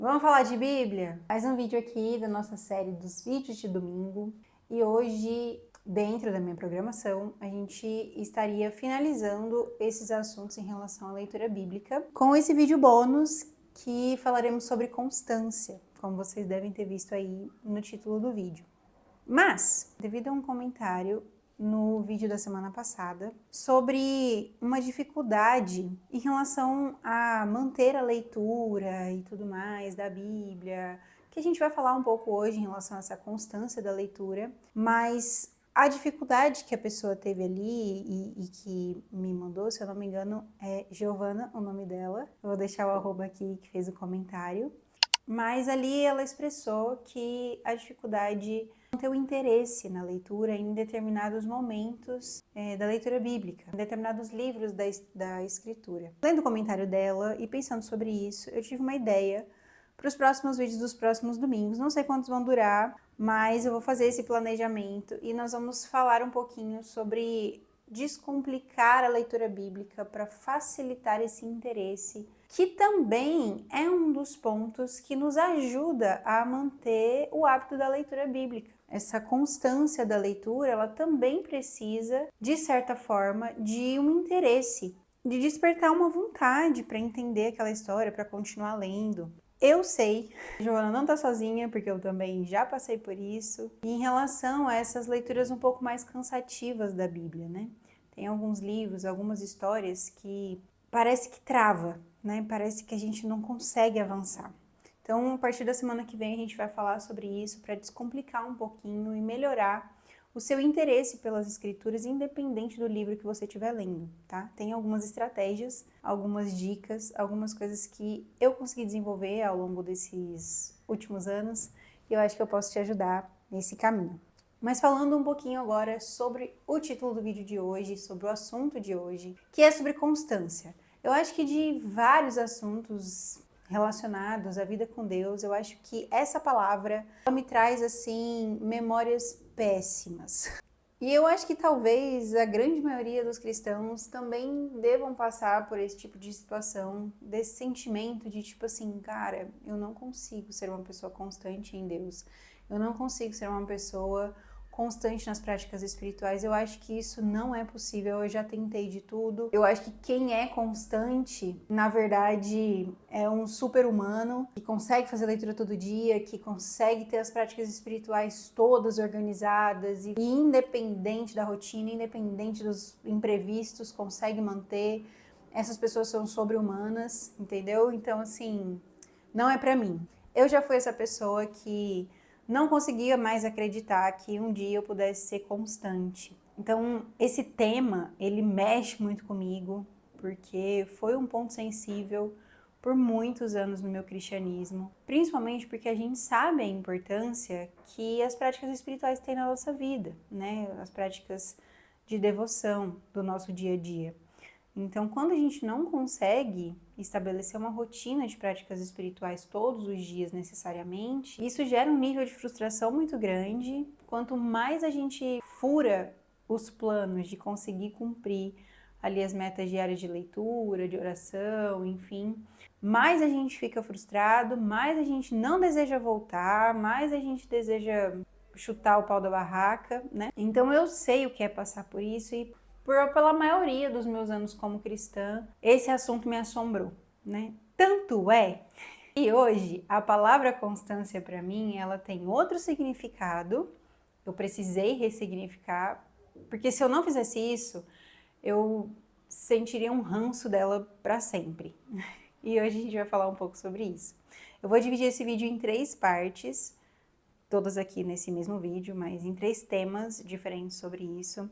Vamos falar de Bíblia? Mais um vídeo aqui da nossa série dos vídeos de domingo. E hoje, dentro da minha programação, a gente estaria finalizando esses assuntos em relação à leitura bíblica com esse vídeo bônus que falaremos sobre constância, como vocês devem ter visto aí no título do vídeo. Mas, devido a um comentário no vídeo da semana passada sobre uma dificuldade em relação a manter a leitura e tudo mais da Bíblia, que a gente vai falar um pouco hoje em relação a essa constância da leitura, mas a dificuldade que a pessoa teve ali e que me mandou, se eu não me engano, é Giovana o nome dela. Eu vou deixar o arroba aqui que fez o comentário. Mas ali ela expressou que a dificuldade é ter o interesse na leitura em determinados momentos da leitura bíblica, em determinados livros da escritura. Lendo o comentário dela e pensando sobre isso, eu tive uma ideia para os próximos vídeos dos próximos domingos. Não sei quantos vão durar, mas eu vou fazer esse planejamento e nós vamos falar um pouquinho sobre descomplicar a leitura bíblica para facilitar esse interesse, que também é um dos pontos que nos ajuda a manter o hábito da leitura bíblica. Essa constância da leitura, ela também precisa, de certa forma, de um interesse, de despertar uma vontade para entender aquela história, para continuar lendo. Eu sei, a Giovana não tá sozinha, porque eu também já passei por isso. E em relação a essas leituras um pouco mais cansativas da Bíblia, né? Tem alguns livros, algumas histórias que parece que trava, né? Parece que a gente não consegue avançar. Então, a partir da semana que vem, a gente vai falar sobre isso para descomplicar um pouquinho e melhorar o seu interesse pelas escrituras, independente do livro que você estiver lendo, tá? Tem algumas estratégias, algumas dicas, algumas coisas que eu consegui desenvolver ao longo desses últimos anos e eu acho que eu posso te ajudar nesse caminho. Mas falando um pouquinho agora sobre o título do vídeo de hoje, sobre o assunto de hoje, que é sobre constância. Eu acho que de vários assuntos relacionados à vida com Deus, eu acho que essa palavra me traz, assim, memórias péssimas. E eu acho que talvez a grande maioria dos cristãos também devam passar por esse tipo de situação, desse sentimento de tipo assim, cara, eu não consigo ser uma pessoa constante em Deus. Eu não consigo ser uma pessoa constante nas práticas espirituais. Eu acho que isso não é possível. Eu já tentei de tudo. Eu acho que quem é constante, na verdade, é um super-humano que consegue fazer leitura todo dia, que consegue ter as práticas espirituais todas organizadas e independente da rotina, independente dos imprevistos, consegue manter. Essas pessoas são sobre-humanas, entendeu? Então, assim, não é pra mim. Eu já fui essa pessoa que não conseguia mais acreditar que um dia eu pudesse ser constante. Então, esse tema, ele mexe muito comigo, porque foi um ponto sensível por muitos anos no meu cristianismo, principalmente porque a gente sabe a importância que as práticas espirituais têm na nossa vida, né? As práticas de devoção do nosso dia a dia. Então, quando a gente não consegue estabelecer uma rotina de práticas espirituais todos os dias necessariamente, isso gera um nível de frustração muito grande. Quanto mais a gente fura os planos de conseguir cumprir ali as metas diárias de leitura, de oração, enfim, mais a gente fica frustrado, mais a gente não deseja voltar, mais a gente deseja chutar o pau da barraca, né? Então eu sei o que é passar por isso e pela maioria dos meus anos como cristã, esse assunto me assombrou, né? Tanto é que hoje a palavra constância para mim, ela tem outro significado. Eu precisei ressignificar, porque se eu não fizesse isso, eu sentiria um ranço dela para sempre. E hoje a gente vai falar um pouco sobre isso. Eu vou dividir esse vídeo em 3 partes, todas aqui nesse mesmo vídeo, mas em 3 temas diferentes sobre isso.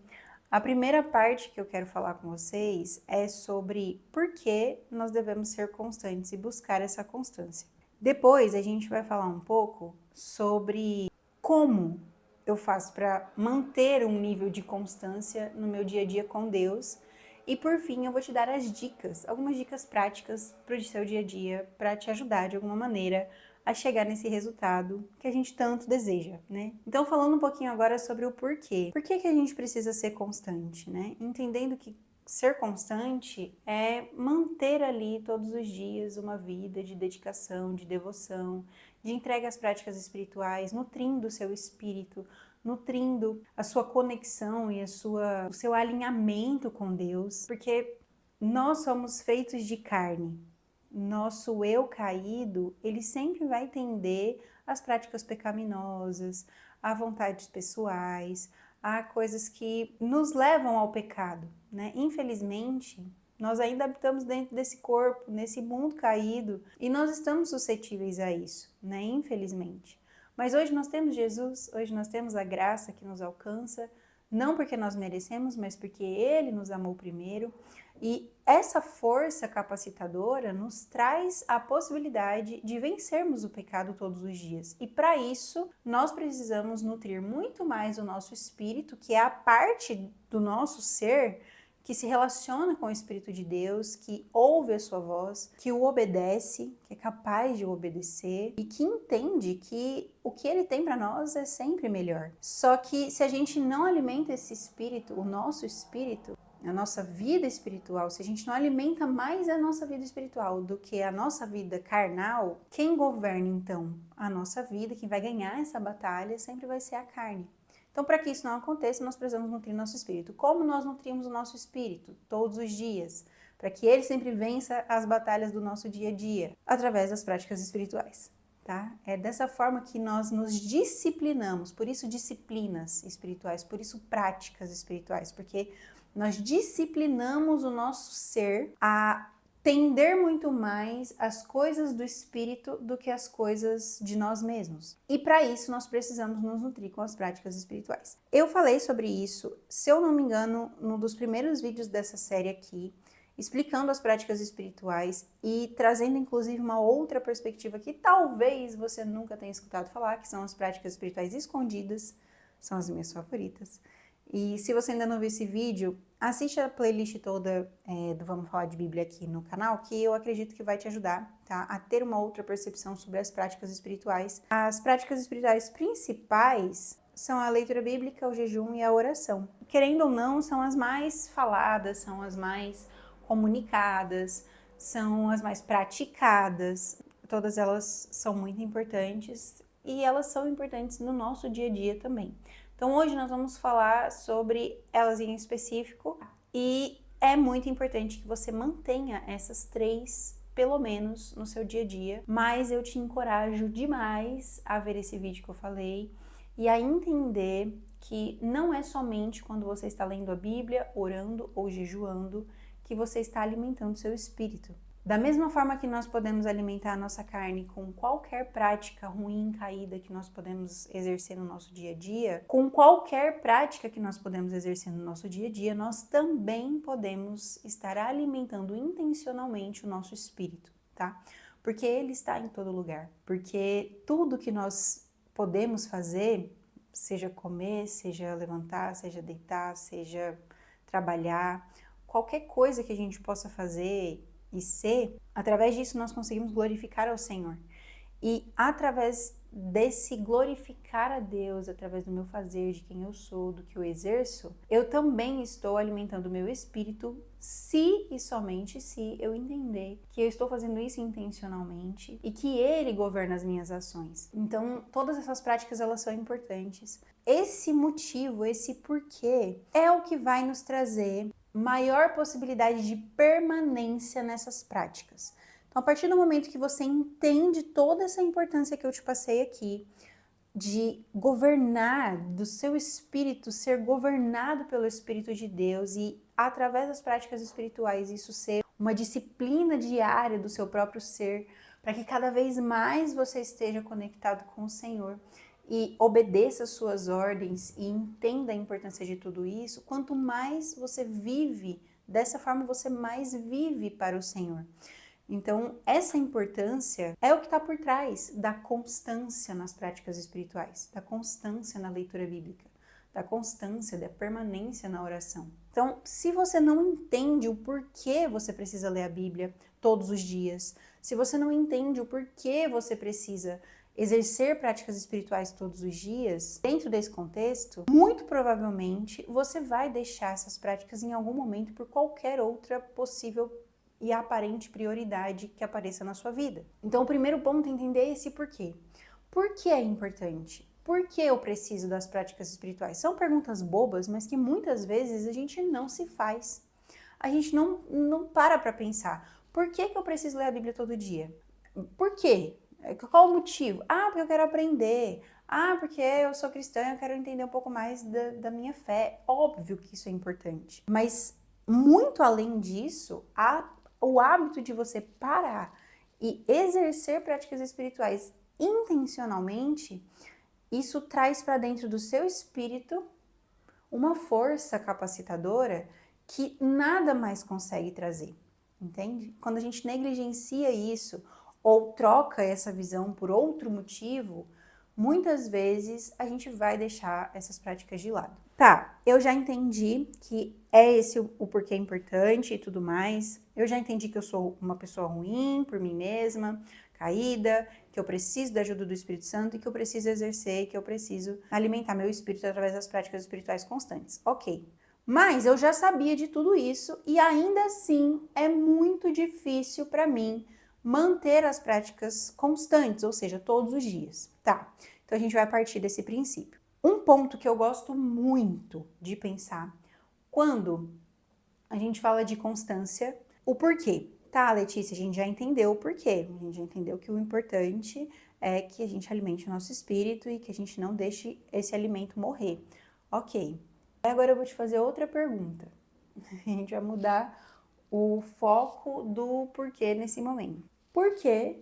A primeira parte que eu quero falar com vocês é sobre por que nós devemos ser constantes e buscar essa constância. Depois a gente vai falar um pouco sobre como eu faço para manter um nível de constância no meu dia a dia com Deus. E por fim eu vou te dar as dicas, algumas dicas práticas para o seu dia a dia, para te ajudar de alguma maneira a chegar nesse resultado que a gente tanto deseja, né? Então, falando um pouquinho agora sobre o porquê. Por que a gente precisa ser constante, né? Entendendo que ser constante é manter ali todos os dias uma vida de dedicação, de devoção, de entrega às práticas espirituais, nutrindo o seu espírito, nutrindo a sua conexão e o seu alinhamento com Deus, porque nós somos feitos de carne. Nosso eu caído, ele sempre vai tender às práticas pecaminosas, a vontades pessoais, a coisas que nos levam ao pecado, né? Infelizmente, nós ainda habitamos dentro desse corpo, nesse mundo caído, e nós estamos suscetíveis a isso, né? Infelizmente. Mas hoje nós temos Jesus, hoje nós temos a graça que nos alcança, não porque nós merecemos, mas porque Ele nos amou primeiro. E essa força capacitadora nos traz a possibilidade de vencermos o pecado todos os dias. E para isso, nós precisamos nutrir muito mais o nosso espírito, que é a parte do nosso ser que se relaciona com o Espírito de Deus, que ouve a sua voz, que o obedece, que é capaz de o obedecer e que entende que o que ele tem para nós é sempre melhor. Só que se a gente não alimenta esse espírito, o nosso espírito, a nossa vida espiritual, se a gente não alimenta mais a nossa vida espiritual do que a nossa vida carnal, quem governa então a nossa vida, quem vai ganhar essa batalha sempre vai ser a carne. Então, para que isso não aconteça, nós precisamos nutrir nosso espírito. Como nós nutrimos o nosso espírito? Todos os dias. Para que ele sempre vença as batalhas do nosso dia a dia. Através das práticas espirituais. Tá? É dessa forma que nós nos disciplinamos. Por isso, disciplinas espirituais. Por isso, práticas espirituais. Porque nós disciplinamos o nosso ser a tender muito mais as coisas do espírito do que as coisas de nós mesmos. E para isso nós precisamos nos nutrir com as práticas espirituais. Eu falei sobre isso, se eu não me engano, num dos primeiros vídeos dessa série aqui, explicando as práticas espirituais e trazendo inclusive uma outra perspectiva que talvez você nunca tenha escutado falar, que são as práticas espirituais escondidas, são as minhas favoritas. E se você ainda não viu esse vídeo, assiste a playlist toda do Vamos Falar de Bíblia aqui no canal, que eu acredito que vai te ajudar, tá, a ter uma outra percepção sobre as práticas espirituais. As práticas espirituais principais são a leitura bíblica, o jejum e a oração. Querendo ou não, são as mais faladas, são as mais comunicadas, são as mais praticadas. Todas elas são muito importantes e elas são importantes no nosso dia a dia também. Então hoje nós vamos falar sobre elas em específico e é muito importante que você mantenha essas três, pelo menos, no seu dia a dia, mas eu te encorajo demais a ver esse vídeo que eu falei e a entender que não é somente quando você está lendo a Bíblia, orando ou jejuando, que você está alimentando seu espírito. Da mesma forma que nós podemos alimentar a nossa carne com qualquer prática ruim, caída que nós podemos exercer no nosso dia a dia, com qualquer prática que nós podemos exercer no nosso dia a dia, nós também podemos estar alimentando intencionalmente o nosso espírito, tá? Porque ele está em todo lugar. Porque tudo que nós podemos fazer, seja comer, seja levantar, seja deitar, seja trabalhar, qualquer coisa que a gente possa fazer e ser, através disso nós conseguimos glorificar ao Senhor. E através desse glorificar a Deus, através do meu fazer, de quem eu sou, do que eu exerço, eu também estou alimentando o meu espírito, se e somente se eu entender que eu estou fazendo isso intencionalmente e que Ele governa as minhas ações. Então, todas essas práticas, elas são importantes. Esse motivo, esse porquê, é o que vai nos trazer maior possibilidade de permanência nessas práticas. Então, a partir do momento que você entende toda essa importância que eu te passei aqui, de governar, do seu espírito ser governado pelo Espírito de Deus e através das práticas espirituais isso ser uma disciplina diária do seu próprio ser, para que cada vez mais você esteja conectado com o Senhor e obedeça as suas ordens e entenda a importância de tudo isso, quanto mais você vive, dessa forma você mais vive para o Senhor. Então, essa importância é o que está por trás da constância nas práticas espirituais, da constância na leitura bíblica, da constância, da permanência na oração. Então, se você não entende o porquê você precisa ler a Bíblia todos os dias, se você não entende o porquê você precisa exercer práticas espirituais todos os dias, dentro desse contexto, muito provavelmente você vai deixar essas práticas em algum momento por qualquer outra possível e aparente prioridade que apareça na sua vida. Então, o primeiro ponto é entender esse porquê. Por que é importante? Por que eu preciso das práticas espirituais? São perguntas bobas, mas que muitas vezes a gente não se faz. A gente não para pensar. Por que eu preciso ler a Bíblia todo dia? Por quê? Qual o motivo? Ah, porque eu quero aprender. Ah, porque eu sou cristã e eu quero entender um pouco mais da minha fé. Óbvio que isso é importante. Mas, muito além disso, o hábito de você parar e exercer práticas espirituais intencionalmente, isso traz para dentro do seu espírito uma força capacitadora que nada mais consegue trazer, entende? Quando a gente negligencia isso ou troca essa visão por outro motivo, muitas vezes a gente vai deixar essas práticas de lado. Tá, eu já entendi que é esse o porquê importante e tudo mais. Eu já entendi que eu sou uma pessoa ruim por mim mesma, caída, que eu preciso da ajuda do Espírito Santo e que eu preciso exercer, que eu preciso alimentar meu espírito através das práticas espirituais constantes. Ok. Mas eu já sabia de tudo isso e ainda assim é muito difícil para mim manter as práticas constantes, ou seja, todos os dias. Tá, então a gente vai partir desse princípio. Um ponto que eu gosto muito de pensar quando a gente fala de constância, o porquê. Tá, Letícia, a gente já entendeu o porquê. A gente já entendeu que o importante é que a gente alimente o nosso espírito e que a gente não deixe esse alimento morrer. Ok. Agora eu vou te fazer outra pergunta. A gente vai mudar o foco do porquê nesse momento. Por que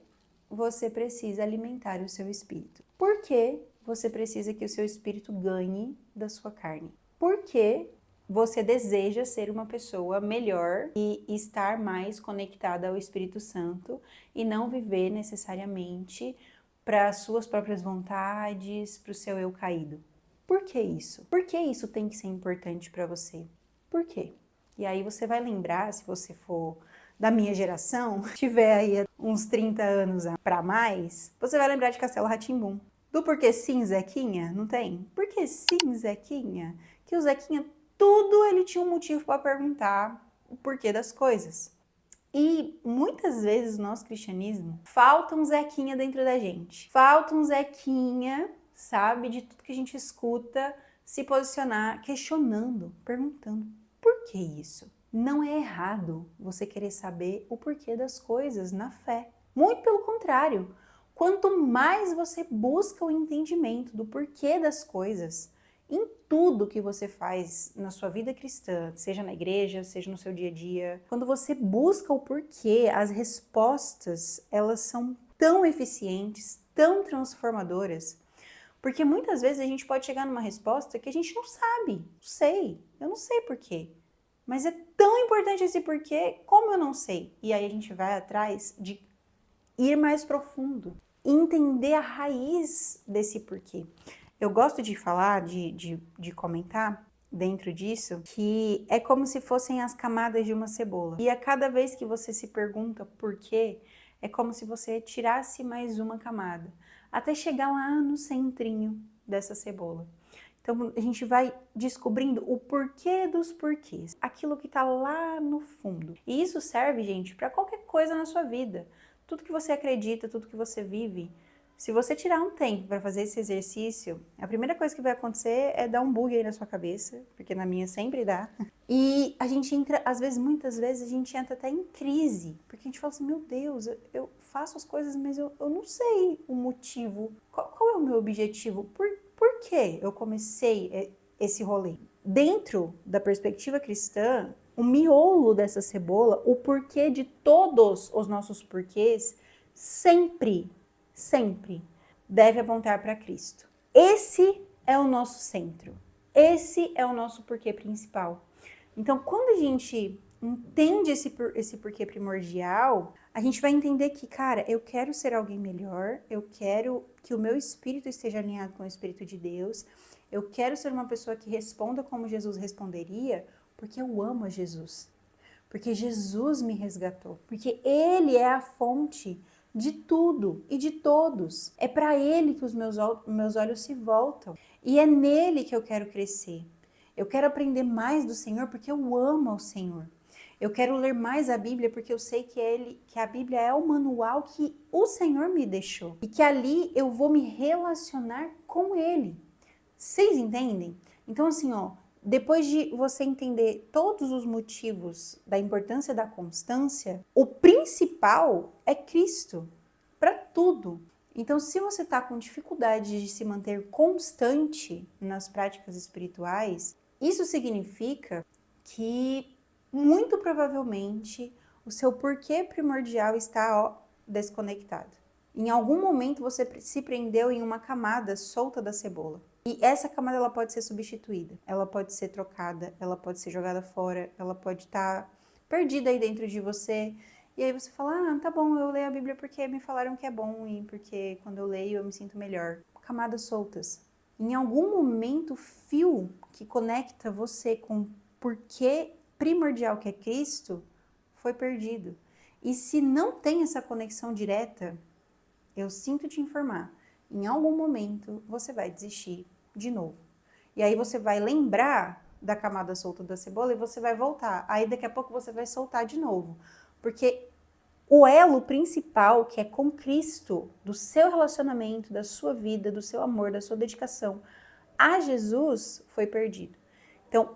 você precisa alimentar o seu espírito? Por que você precisa que o seu espírito ganhe da sua carne? Por que você deseja ser uma pessoa melhor e estar mais conectada ao Espírito Santo e não viver necessariamente para as suas próprias vontades, para o seu eu caído? Por que isso? Por que isso tem que ser importante para você? Por quê? E aí você vai lembrar, se você for da minha geração, tiver aí uns 30 anos para mais, você vai lembrar de Castelo Rá-Tim-Bum. Do porquê sim, Zequinha? Não tem? Por que sim, Zequinha? Que o Zequinha, tudo ele tinha um motivo para perguntar o porquê das coisas. E muitas vezes no nosso cristianismo, falta um Zequinha dentro da gente. Falta um Zequinha, sabe, de tudo que a gente escuta, se posicionar, questionando, perguntando, por que isso? Não é errado você querer saber o porquê das coisas na fé. Muito pelo contrário. Quanto mais você busca o entendimento do porquê das coisas, em tudo que você faz na sua vida cristã, seja na igreja, seja no seu dia a dia, quando você busca o porquê, as respostas, elas são tão eficientes, tão transformadoras, porque muitas vezes a gente pode chegar numa resposta que a gente não sabe, eu não sei porquê, mas é tão importante esse porquê, como eu não sei? E aí a gente vai atrás de ir mais profundo, entender a raiz desse porquê. Eu gosto de falar, de comentar dentro disso, que é como se fossem as camadas de uma cebola. E a cada vez que você se pergunta por quê, é como se você tirasse mais uma camada, até chegar lá no centrinho dessa cebola. Então a gente vai descobrindo o porquê dos porquês, aquilo que está lá no fundo. E isso serve, gente, para qualquer coisa na sua vida. Tudo que você acredita, tudo que você vive, se você tirar um tempo para fazer esse exercício, a primeira coisa que vai acontecer é dar um bug aí na sua cabeça, porque na minha sempre dá. E a gente entra, às vezes, muitas vezes, a gente entra até em crise, porque a gente fala assim, meu Deus, eu faço as coisas, mas eu não sei o motivo. Qual é o meu objetivo? Por que eu comecei esse rolê? Dentro da perspectiva cristã, o miolo dessa cebola, o porquê de todos os nossos porquês, sempre deve apontar para Cristo. Esse é o nosso centro. Esse é o nosso porquê principal. Então, quando a gente entende esse porquê primordial, a gente vai entender que, cara, eu quero ser alguém melhor, eu quero que o meu espírito esteja alinhado com o Espírito de Deus, eu quero ser uma pessoa que responda como Jesus responderia, porque eu amo a Jesus, porque Jesus me resgatou, porque Ele é a fonte de tudo e de todos. É para Ele que os meus olhos se voltam. E é nele que eu quero crescer. Eu quero aprender mais do Senhor porque eu amo ao Senhor. Eu quero ler mais a Bíblia porque eu sei que a Bíblia é o manual que o Senhor me deixou. E que ali eu vou me relacionar com Ele. Vocês entendem? Então assim, depois de você entender todos os motivos da importância da constância, o principal é Cristo para tudo. Então, se você está com dificuldade de se manter constante nas práticas espirituais, isso significa que muito provavelmente o seu porquê primordial está desconectado. Em algum momento você se prendeu em uma camada solta da cebola. E essa camada ela pode ser substituída, ela pode ser trocada, ela pode ser jogada fora, ela pode estar perdida aí dentro de você. E aí você fala, tá bom, eu leio a Bíblia porque me falaram que é bom e porque quando eu leio eu me sinto melhor. Camadas soltas. Em algum momento, o fio que conecta você com o porquê primordial que é Cristo foi perdido. E se não tem essa conexão direta, eu sinto te informar, em algum momento você vai desistir de novo. E aí você vai lembrar da camada solta da cebola e você vai voltar. Aí daqui a pouco você vai soltar de novo. Porque o elo principal, que é com Cristo, do seu relacionamento, da sua vida, do seu amor, da sua dedicação a Jesus, foi perdido. Então,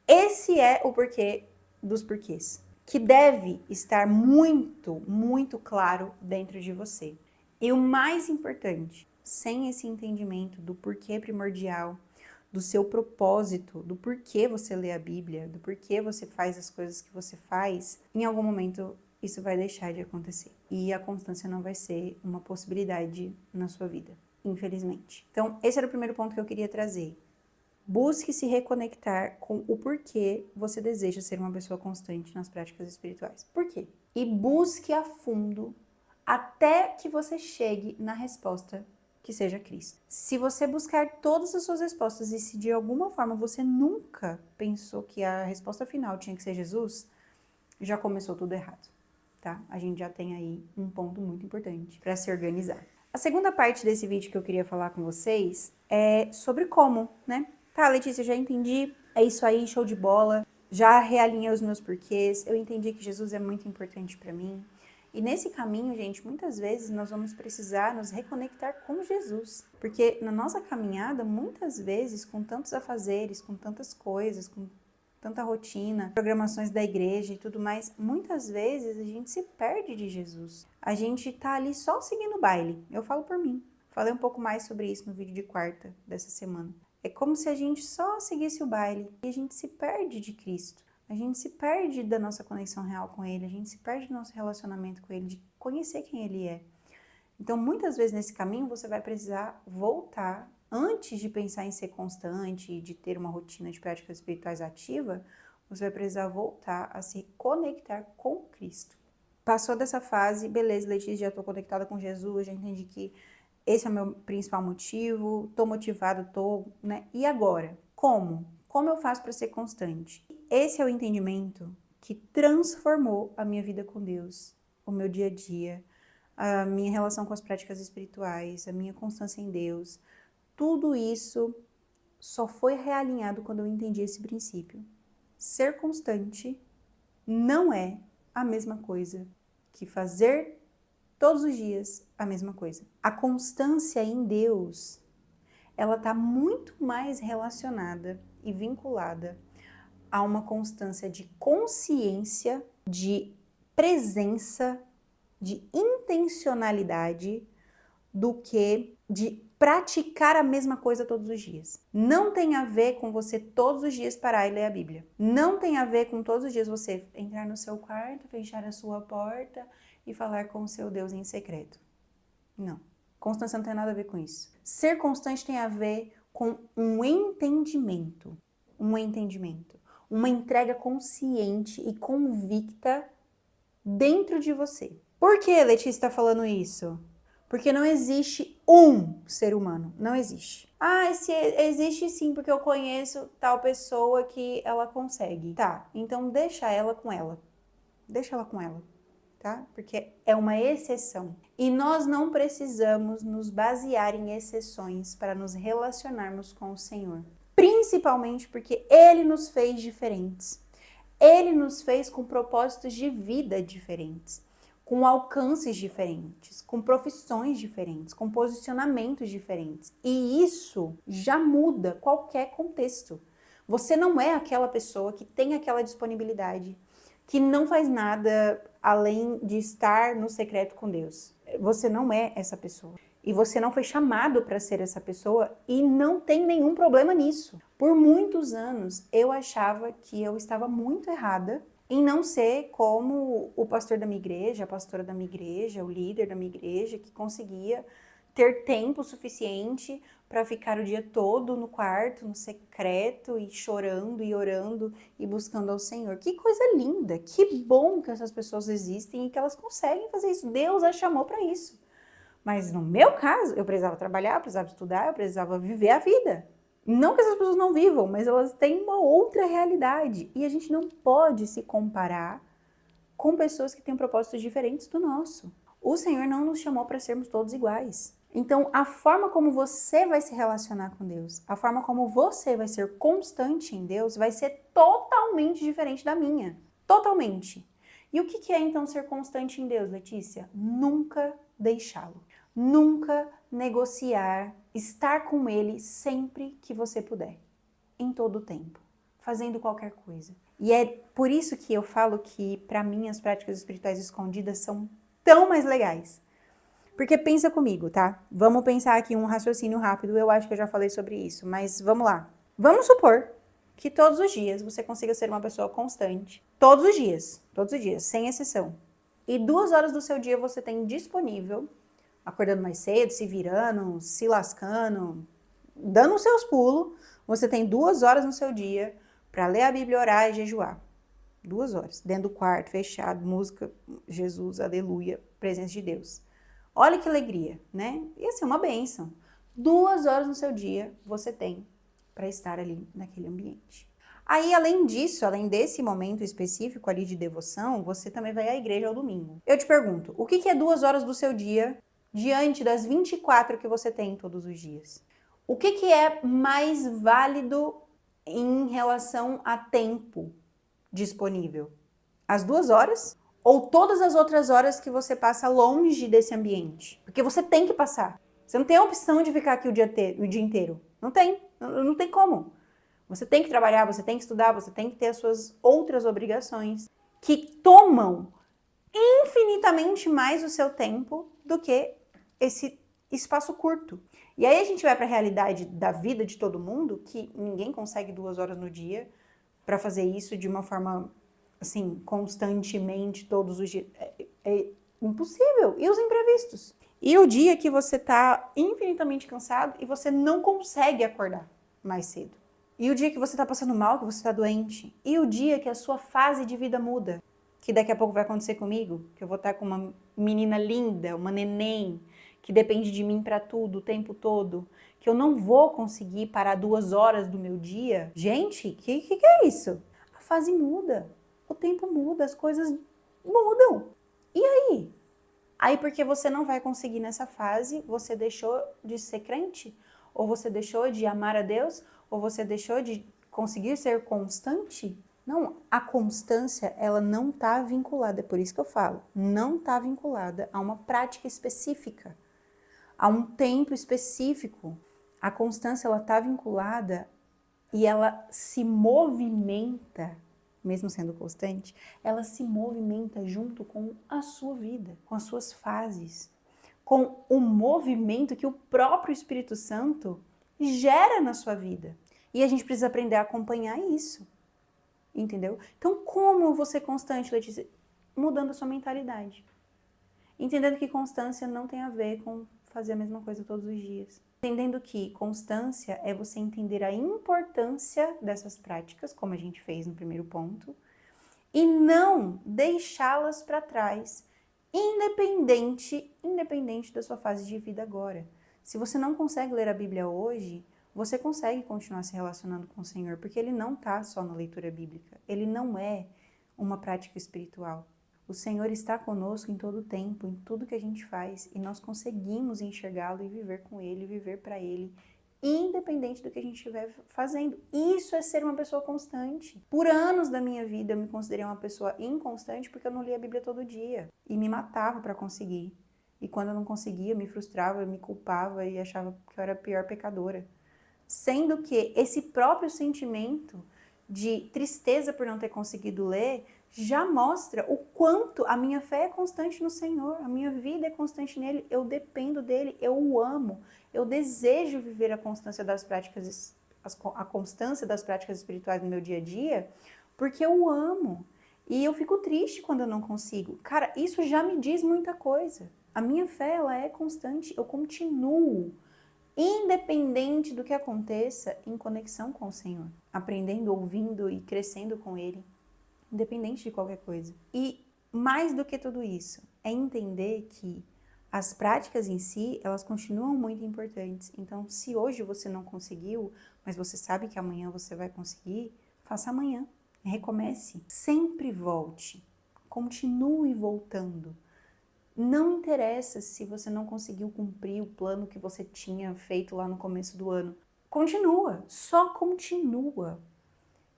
esse é o porquê dos porquês, que deve estar muito, muito claro dentro de você. E o mais importante, sem esse entendimento do porquê primordial, do seu propósito, do porquê você lê a Bíblia, do porquê você faz as coisas que você faz, em algum momento isso vai deixar de acontecer. E a constância não vai ser uma possibilidade na sua vida, infelizmente. Então, esse era o primeiro ponto que eu queria trazer. Busque se reconectar com o porquê você deseja ser uma pessoa constante nas práticas espirituais. Por quê? E busque a fundo até que você chegue na resposta que seja Cristo. Se você buscar todas as suas respostas e se de alguma forma você nunca pensou que a resposta final tinha que ser Jesus, já começou tudo errado, tá? A gente já tem aí um ponto muito importante para se organizar. A segunda parte desse vídeo que eu queria falar com vocês é sobre como, né? Tá, Letícia, já entendi, é isso aí, show de bola, já realinhei os meus porquês, eu entendi que Jesus é muito importante para mim. E nesse caminho, gente, muitas vezes nós vamos precisar nos reconectar com Jesus. Porque na nossa caminhada, muitas vezes, com tantos afazeres, com tantas coisas, com tanta rotina, programações da igreja e tudo mais, muitas vezes a gente se perde de Jesus. A gente tá ali só seguindo o baile. Eu falo por mim. Falei um pouco mais sobre isso no vídeo de quarta dessa semana. É como se a gente só seguisse o baile e a gente se perde de Cristo. A gente se perde da nossa conexão real com Ele, a gente se perde do nosso relacionamento com Ele, de conhecer quem Ele é. Então, muitas vezes nesse caminho, você vai precisar voltar, antes de pensar em ser constante e de ter uma rotina de práticas espirituais ativa, você vai precisar voltar a se conectar com Cristo. Passou dessa fase, beleza, Letícia, já estou conectada com Jesus, já entendi que esse é o meu principal motivo, estou motivada, né? E agora? Como? Como eu faço para ser constante? Esse é o entendimento que transformou a minha vida com Deus, o meu dia a dia, a minha relação com as práticas espirituais, a minha constância em Deus. Tudo isso só foi realinhado quando eu entendi esse princípio. Ser constante não é a mesma coisa que fazer todos os dias a mesma coisa. A constância em Deus, ela está muito mais relacionada e vinculada a uma constância de consciência, de presença, de intencionalidade, do que de praticar a mesma coisa todos os dias. Não tem a ver com você todos os dias parar e ler a Bíblia. Não tem a ver com todos os dias você entrar no seu quarto, fechar a sua porta e falar com o seu Deus em secreto. Não. Constância não tem nada a ver com isso. Ser constante tem a ver com um entendimento. Uma entrega consciente e convicta dentro de você. Por que Letícia está falando isso? Porque não existe um ser humano, não existe. Existe sim, porque eu conheço tal pessoa que ela consegue. Tá, então deixa ela com ela. Deixa ela com ela. tá? Porque é uma exceção. E nós não precisamos nos basear em exceções para nos relacionarmos com o Senhor. Principalmente porque Ele nos fez diferentes. Ele nos fez com propósitos de vida diferentes, com alcances diferentes, com profissões diferentes, com posicionamentos diferentes. E isso já muda qualquer contexto. Você não é aquela pessoa que tem aquela disponibilidade, que não faz nada além de estar no secreto com Deus. Você não é essa pessoa. E você não foi chamado para ser essa pessoa e não tem nenhum problema nisso. Por muitos anos, eu achava que eu estava muito errada em não ser como o pastor da minha igreja, a pastora da minha igreja, o líder da minha igreja, que conseguia ter tempo suficiente para ficar o dia todo no quarto, no secreto, e chorando e orando e buscando ao Senhor. Que coisa linda, que bom que essas pessoas existem e que elas conseguem fazer isso. Deus as chamou para isso. Mas no meu caso, eu precisava trabalhar, eu precisava estudar, eu precisava viver a vida. Não que essas pessoas não vivam, mas elas têm uma outra realidade. E a gente não pode se comparar com pessoas que têm propósitos diferentes do nosso. O Senhor não nos chamou para sermos todos iguais. Então, a forma como você vai se relacionar com Deus, a forma como você vai ser constante em Deus, vai ser totalmente diferente da minha. Totalmente. E o que é então ser constante em Deus, Letícia? Nunca deixá-lo. Nunca negociar, estar com Ele sempre que você puder, em todo o tempo, fazendo qualquer coisa. E é por isso que eu falo que, para mim, as práticas espirituais escondidas são tão mais legais. Porque pensa comigo, tá? Vamos pensar aqui um raciocínio rápido, eu acho que eu já falei sobre isso, mas vamos lá. Vamos supor que todos os dias você consiga ser uma pessoa constante. Todos os dias, sem exceção. E 2 horas do seu dia você tem disponível, acordando mais cedo, se virando, se lascando, dando os seus pulos, você tem 2 horas no seu dia para ler a Bíblia, orar e jejuar. 2 horas, dentro do quarto, fechado, música, Jesus, aleluia, presença de Deus. Olha que alegria, né? Ia ser uma bênção. 2 horas no seu dia você tem para estar ali naquele ambiente. Aí, além disso, além desse momento específico ali de devoção, você também vai à igreja ao domingo. Eu te pergunto, o que é 2 horas do seu dia diante das 24 que você tem todos os dias? O que é mais válido em relação a tempo disponível? As 2 horas ou todas as outras horas que você passa longe desse ambiente? Porque você tem que passar. Você não tem a opção de ficar aqui o dia inteiro. Não tem. Não tem como. Você tem que trabalhar, você tem que estudar, você tem que ter as suas outras obrigações que tomam infinitamente mais o seu tempo do que esse espaço curto. E aí a gente vai para a realidade da vida de todo mundo, que ninguém consegue 2 horas no dia para fazer isso de uma forma, assim, constantemente, todos os dias. É impossível. E os imprevistos? E o dia que você tá infinitamente cansado e você não consegue acordar mais cedo? E o dia que você tá passando mal, que você tá doente? E o dia que a sua fase de vida muda? Que daqui a pouco vai acontecer comigo, que eu vou estar com uma menina linda, uma neném, que depende de mim para tudo, o tempo todo, que eu não vou conseguir parar 2 horas do meu dia. Gente, que é isso? A fase muda, o tempo muda, as coisas mudam. E aí? Aí porque você não vai conseguir nessa fase, você deixou de ser crente? Ou você deixou de amar a Deus? Ou você deixou de conseguir ser constante? Não, a constância, ela não está vinculada, é por isso que eu falo, não está vinculada a uma prática específica, a um tempo específico. A constância, ela está vinculada e ela se movimenta, mesmo sendo constante, ela se movimenta junto com a sua vida, com as suas fases, com o movimento que o próprio Espírito Santo gera na sua vida. E a gente precisa aprender a acompanhar isso. Entendeu? Então, como eu vou ser constante, Letícia? Mudando a sua mentalidade. Entendendo que constância não tem a ver com fazer a mesma coisa todos os dias. Entendendo que constância é você entender a importância dessas práticas, como a gente fez no primeiro ponto, e não deixá-las para trás, independente da sua fase de vida agora. Se você não consegue ler a Bíblia hoje, você consegue continuar se relacionando com o Senhor, porque Ele não está só na leitura bíblica, Ele não é uma prática espiritual. O Senhor está conosco em todo o tempo, em tudo que a gente faz, e nós conseguimos enxergá-lo e viver com Ele, viver para Ele, independente do que a gente estiver fazendo. Isso é ser uma pessoa constante. Por anos da minha vida eu me considerei uma pessoa inconstante porque eu não lia a Bíblia todo dia e me matava para conseguir. E quando eu não conseguia, eu me frustrava, eu me culpava e achava que eu era a pior pecadora. Sendo que esse próprio sentimento de tristeza por não ter conseguido ler já mostra o quanto a minha fé é constante no Senhor, a minha vida é constante nele, eu dependo dele, eu o amo, eu desejo viver a constância das práticas espirituais no meu dia a dia, porque eu o amo. E eu fico triste quando eu não consigo. Cara, isso já me diz muita coisa. A minha fé, ela é constante, eu continuo, independente do que aconteça, em conexão com o Senhor, aprendendo, ouvindo e crescendo com Ele, independente de qualquer coisa. E mais do que tudo isso, é entender que as práticas em si, elas continuam muito importantes. Então, se hoje você não conseguiu, mas você sabe que amanhã você vai conseguir, faça amanhã. Recomece. Sempre volte. Continue voltando. Não interessa se você não conseguiu cumprir o plano que você tinha feito lá no começo do ano. Continua, só continua.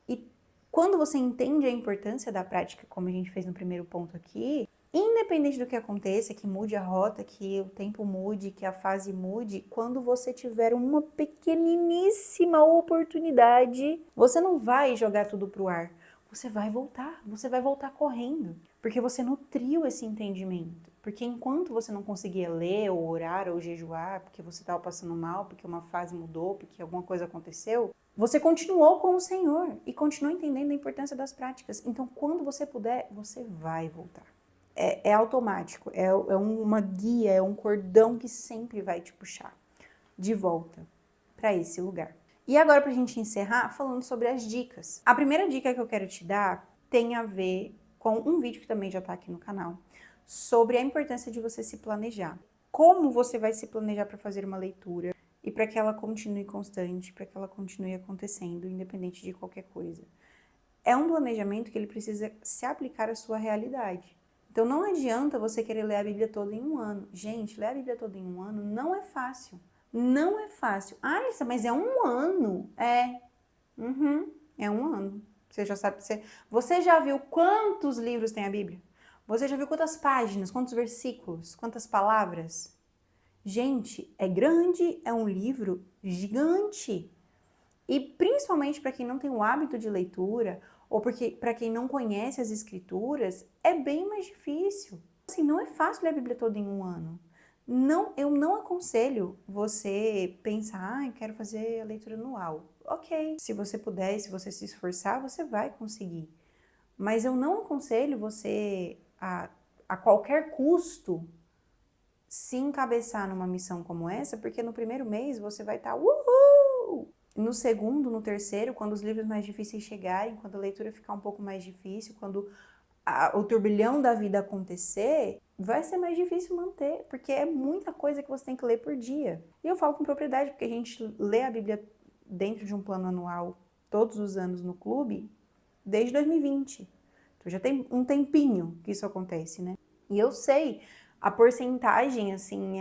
E quando você entende a importância da prática, como a gente fez no primeiro ponto aqui, independente do que aconteça, que mude a rota, que o tempo mude, que a fase mude, quando você tiver uma pequeniníssima oportunidade, você não vai jogar tudo pro ar. Você vai voltar correndo, porque você nutriu esse entendimento. Porque enquanto você não conseguia ler, ou orar, ou jejuar, porque você estava passando mal, porque uma fase mudou, porque alguma coisa aconteceu, você continuou com o Senhor e continuou entendendo a importância das práticas. Então, quando você puder, você vai voltar. É automático, é uma guia, é um cordão que sempre vai te puxar de volta para esse lugar. E agora, para a gente encerrar, falando sobre as dicas. A primeira dica que eu quero te dar tem a ver com um vídeo que também já está aqui no canal, sobre a importância de você se planejar. Como você vai se planejar para fazer uma leitura e para que ela continue constante, para que ela continue acontecendo, independente de qualquer coisa. É um planejamento que ele precisa se aplicar à sua realidade. Então não adianta você querer ler a Bíblia toda em um ano. Gente, ler a Bíblia toda em um ano não é fácil. Não é fácil. Ah, Alissa, mas é um ano. É um ano. Você já sabe. Você já viu quantos livros tem a Bíblia? Você já viu quantas páginas, quantos versículos, quantas palavras? Gente, é grande, é um livro gigante. E principalmente para quem não tem o hábito de leitura, ou porque para quem não conhece as escrituras, é bem mais difícil. Assim, não é fácil ler a Bíblia toda em um ano. Não, eu não aconselho você pensar, quero fazer a leitura anual. Ok, se você puder, se você se esforçar, você vai conseguir. Mas eu não aconselho você, a qualquer custo, se encabeçar numa missão como essa, porque no primeiro mês você vai estar uhul! No segundo, no terceiro, quando os livros mais difíceis chegarem, quando a leitura ficar um pouco mais difícil, quando o turbilhão da vida acontecer, vai ser mais difícil manter, porque é muita coisa que você tem que ler por dia. E eu falo com propriedade, porque a gente lê a Bíblia dentro de um plano anual todos os anos no clube desde 2020. Então já tem um tempinho que isso acontece, né? E eu sei, a porcentagem, assim,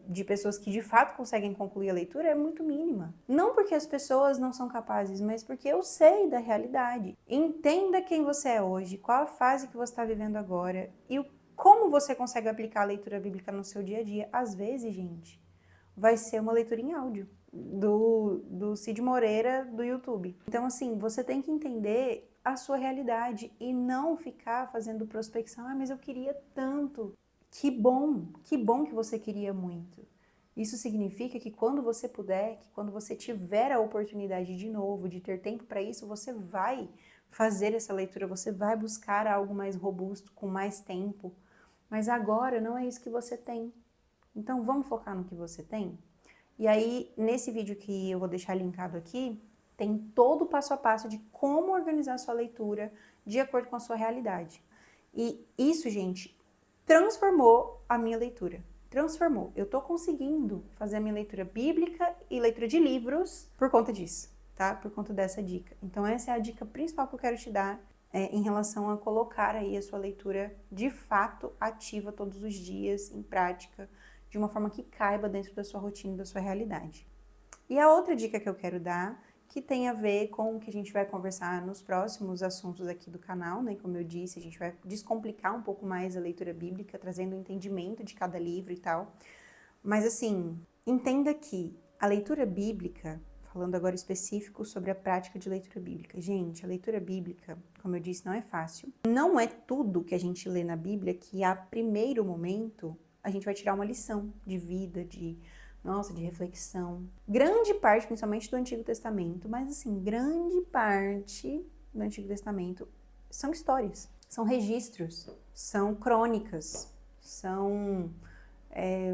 de pessoas que de fato conseguem concluir a leitura é muito mínima. Não porque as pessoas não são capazes, mas porque eu sei da realidade. Entenda quem você é hoje, qual a fase que você está vivendo agora e como você consegue aplicar a leitura bíblica no seu dia a dia. Às vezes, gente, vai ser uma leitura em áudio do Cid Moreira do YouTube. Então, assim, você tem que entender a sua realidade e não ficar fazendo prospecção. Ah, mas eu queria tanto. Que bom que você queria muito. Isso significa que quando você puder, que quando você tiver a oportunidade de novo, de ter tempo para isso, você vai fazer essa leitura, você vai buscar algo mais robusto, com mais tempo. Mas agora não é isso que você tem. Então vamos focar no que você tem? E aí, nesse vídeo que eu vou deixar linkado aqui, tem todo o passo a passo de como organizar a sua leitura de acordo com a sua realidade. E isso, gente, transformou a minha leitura. Transformou. Eu tô conseguindo fazer a minha leitura bíblica e leitura de livros por conta disso, tá? Por conta dessa dica. Então essa é a dica principal que eu quero te dar. em relação a colocar aí a sua leitura de fato ativa todos os dias, em prática, de uma forma que caiba dentro da sua rotina, da sua realidade. E a outra dica que eu quero dar, que tem a ver com o que a gente vai conversar nos próximos assuntos aqui do canal, né? Como eu disse, a gente vai descomplicar um pouco mais a leitura bíblica, trazendo o entendimento de cada livro e tal. Mas assim, entenda que a leitura bíblica, falando agora específico sobre a prática de leitura bíblica. Gente, a leitura bíblica, como eu disse, não é fácil. Não é tudo que a gente lê na Bíblia que a primeiro momento a gente vai tirar uma lição de vida, de reflexão. Grande parte, principalmente do Antigo Testamento, mas assim, grande parte do Antigo Testamento são histórias, são registros, são crônicas, são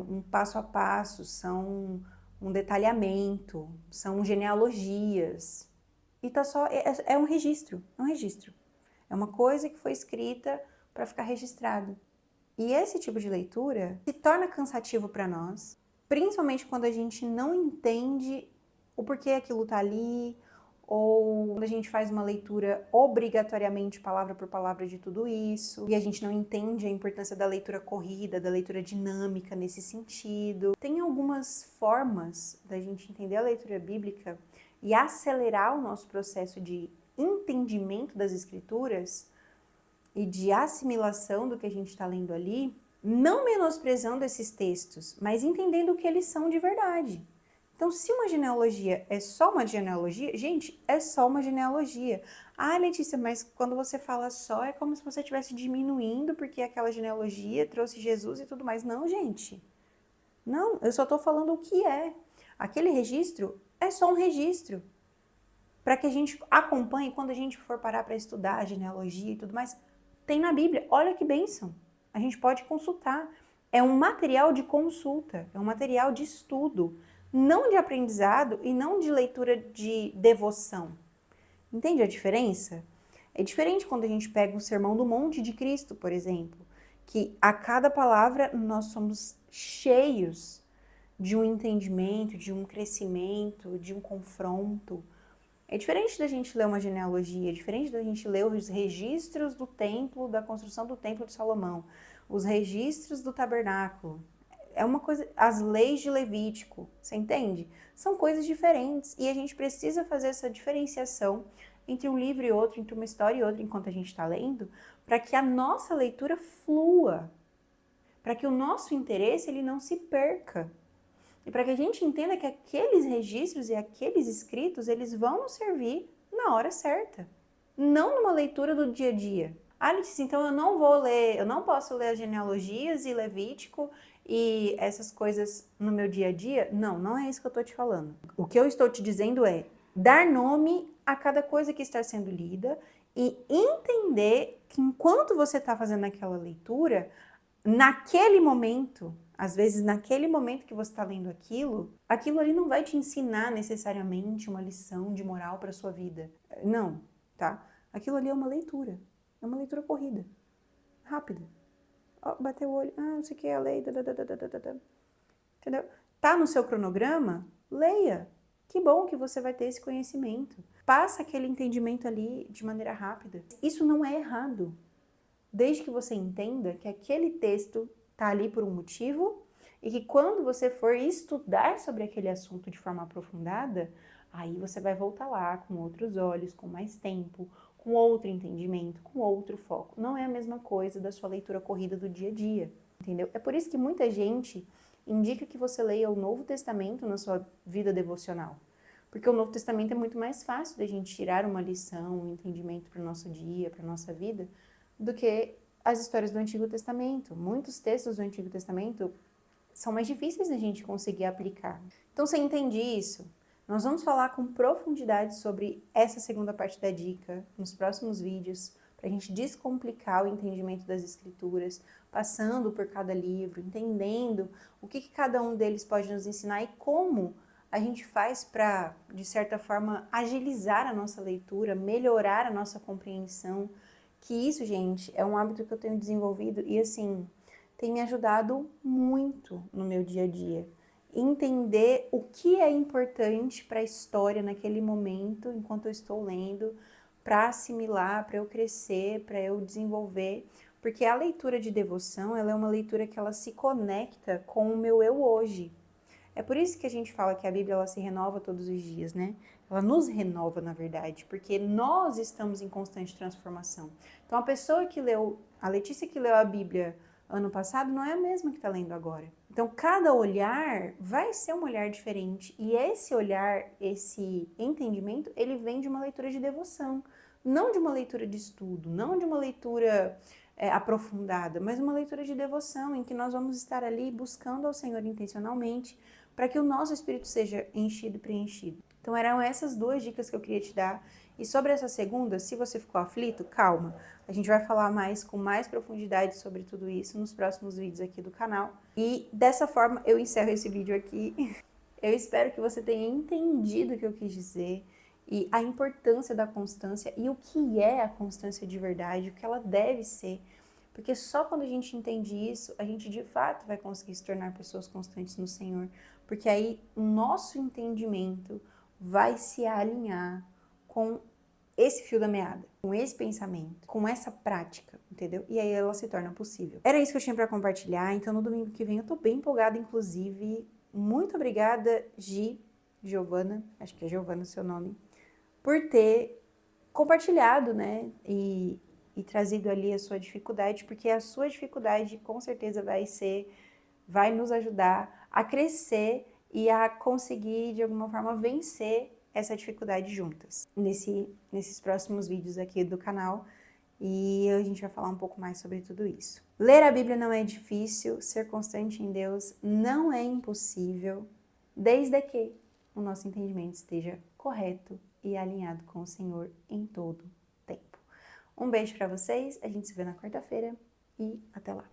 um passo a passo, são um detalhamento, são genealogias. E tá só, é um registro, é um registro. É uma coisa que foi escrita para ficar registrado. E esse tipo de leitura se torna cansativo para nós, principalmente quando a gente não entende o porquê aquilo tá ali, ou quando a gente faz uma leitura obrigatoriamente palavra por palavra de tudo isso, e a gente não entende a importância da leitura corrida, da leitura dinâmica nesse sentido. Tem algumas formas da gente entender a leitura bíblica e acelerar o nosso processo de entendimento das escrituras e de assimilação do que a gente está lendo ali, não menosprezando esses textos, mas entendendo o que eles são de verdade. Então, se uma genealogia é só uma genealogia, gente, é só uma genealogia. Ah, Letícia, mas quando você fala só, é como se você estivesse diminuindo porque aquela genealogia trouxe Jesus e tudo mais. Não, gente. Não, eu só estou falando o que é. Aquele registro é só um registro. Para que a gente acompanhe quando a gente for parar para estudar a genealogia e tudo mais. Tem na Bíblia. Olha que bênção. A gente pode consultar. É um material de consulta, é um material de estudo. Não de aprendizado e não de leitura de devoção. Entende a diferença? É diferente quando a gente pega o Sermão do Monte de Cristo, por exemplo, que a cada palavra nós somos cheios de um entendimento, de um crescimento, de um confronto. É diferente da gente ler uma genealogia, é diferente da gente ler os registros do templo, da construção do templo de Salomão, os registros do tabernáculo. É uma coisa, as leis de Levítico, você entende? São coisas diferentes e a gente precisa fazer essa diferenciação entre um livro e outro, entre uma história e outra, enquanto a gente está lendo, para que a nossa leitura flua, para que o nosso interesse ele não se perca. E para que a gente entenda que aqueles registros e aqueles escritos, eles vão nos servir na hora certa, não numa leitura do dia a dia. Ah, Letícia, então eu não posso ler as genealogias e Levítico e essas coisas no meu dia a dia? Não, não é isso que eu estou te falando. O que eu estou te dizendo é dar nome a cada coisa que está sendo lida e entender que enquanto você está fazendo aquela leitura, naquele momento, às vezes naquele momento que você está lendo aquilo ali não vai te ensinar necessariamente uma lição de moral para sua vida. Não, tá? Aquilo ali é uma leitura corrida, rápida. Oh, bateu o olho, não sei o que, a lei, entendeu? Tá no seu cronograma? Leia. Que bom que você vai ter esse conhecimento. Passa aquele entendimento ali de maneira rápida. Isso não é errado. Desde que você entenda que aquele texto tá ali por um motivo e que quando você for estudar sobre aquele assunto de forma aprofundada, aí você vai voltar lá com outros olhos, com mais tempo, com outro entendimento, com outro foco. Não é a mesma coisa da sua leitura corrida do dia a dia, entendeu? É por isso que muita gente indica que você leia o Novo Testamento na sua vida devocional. Porque o Novo Testamento é muito mais fácil da gente tirar uma lição, um entendimento para o nosso dia, para a nossa vida, do que as histórias do Antigo Testamento. Muitos textos do Antigo Testamento são mais difíceis da gente conseguir aplicar. Então, você entende isso? Nós vamos falar com profundidade sobre essa segunda parte da dica nos próximos vídeos, para a gente descomplicar o entendimento das escrituras, passando por cada livro, entendendo o que cada um deles pode nos ensinar e como a gente faz para, de certa forma, agilizar a nossa leitura, melhorar a nossa compreensão. Que isso, gente, é um hábito que eu tenho desenvolvido e, assim, tem me ajudado muito no meu dia a dia. Entender o que é importante para a história naquele momento, enquanto eu estou lendo, para assimilar, para eu crescer, para eu desenvolver, porque a leitura de devoção, ela é uma leitura que ela se conecta com o meu eu hoje. É por isso que a gente fala que a Bíblia ela se renova todos os dias, né? Ela nos renova, na verdade, porque nós estamos em constante transformação. Então, a Letícia que leu a Bíblia ano passado não é a mesma que está lendo agora. Então, cada olhar vai ser um olhar diferente. E esse olhar, esse entendimento, ele vem de uma leitura de devoção, não de uma leitura de estudo, não de uma leitura aprofundada, mas uma leitura de devoção, em que nós vamos estar ali buscando ao Senhor intencionalmente, para que o nosso espírito seja enchido e preenchido. Então eram essas duas dicas que eu queria te dar. E sobre essa segunda, se você ficou aflito, calma. A gente vai falar com mais profundidade sobre tudo isso nos próximos vídeos aqui do canal. E dessa forma eu encerro esse vídeo aqui. Eu espero que você tenha entendido o que eu quis dizer e a importância da constância e o que é a constância de verdade, o que ela deve ser. Porque só quando a gente entende isso, a gente de fato vai conseguir se tornar pessoas constantes no Senhor. Porque aí o nosso entendimento vai se alinhar com esse fio da meada, com esse pensamento, com essa prática, entendeu? E aí ela se torna possível. Era isso que eu tinha para compartilhar, então no domingo que vem eu tô bem empolgada, inclusive. Muito obrigada, Giovana, acho que é Giovana o seu nome, por ter compartilhado, né? E trazido ali a sua dificuldade, porque a sua dificuldade com certeza vai nos ajudar a crescer e a conseguir, de alguma forma, vencer essa dificuldade juntas, nesses próximos vídeos aqui do canal, e a gente vai falar um pouco mais sobre tudo isso. Ler a Bíblia não é difícil, ser constante em Deus não é impossível, desde que o nosso entendimento esteja correto e alinhado com o Senhor em todo tempo. Um beijo para vocês, a gente se vê na quarta-feira e até lá!